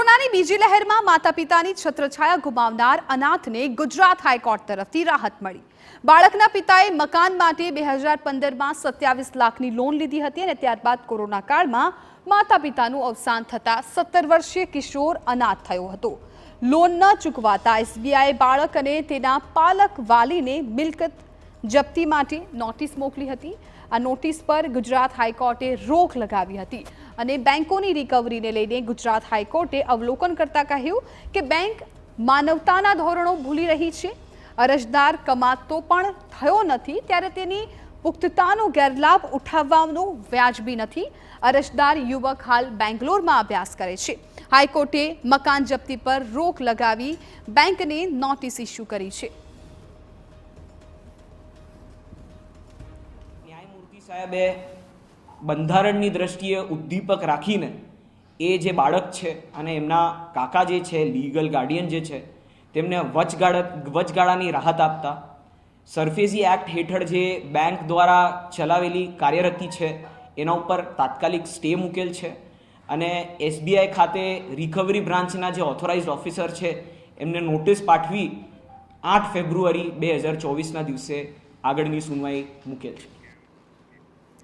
કોરોનાની બીજી લહેરમાં માતા પિતાની છત્રછાયા ગુમાવનાર અનાથને ગુજરાત હાઈકોર્ટ તરફથી રાહત મળી। બાળકના પિતાએ મકાન માટે 2015માં 27 લાખની લોન લીધી હતી અને ત્યારબાદ કોરોના કાળમાં માતા પિતાનું અવસાન થતાં 17 વર્ષીય કિશોર અનાથ થયો હતો। લોન ન ચૂકવાતા એસબીઆઈએ બાળક અને તેના પાલક વાલીને મિલકત જપ્તી માટે નોટિસ મોકલી હતી। આ નોટિસ પર ગુજરાત હાઈકોર્ટે રોક લગાવી હતી અને બેંકોની રિકવરીને લઈને ગુજરાત હાઈકોર્ટે અવલોકન કરતા કહ્યું કે બેંક માનવતાના ધોરણો ભૂલી રહી છે। અરજદાર કમાતો પણ થયો નથી ત્યારે તેની પુખ્તતાનો ગેરલાભ ઉઠાવવાનો વ્યાજબી નથી। અરજદાર યુવક હાલ બેંગ્લોરમાં અભ્યાસ કરે છે। હાઈકોર્ટે મકાન જપ્તી પર રોક લગાવી બેંકને નોટિસ ઇસ્યુ કરી છે। સાહેબે બંધારણની દ્રષ્ટિએ ઉદ્દીપક રાખીને એ જે બાળક છે અને એમના કાકા જે છે લીગલ ગાર્ડિયન જે છે તેમને વચગાળાની રાહત આપતા સરફેસી એક્ટ હેઠળ જે બેંક દ્વારા ચલાવેલી કાર્યરતી છે એના ઉપર તાત્કાલિક સ્ટે મૂકેલ છે અને એસબીઆઈ ખાતે રિકવરી બ્રાન્ચના જે ઓથોરાઇઝડ ઓફિસર છે એમને નોટિસ પાઠવી 8 ફેબ્રુઆરી 2024ના દિવસે આગળની સુનવાઈ મૂકેલ છે।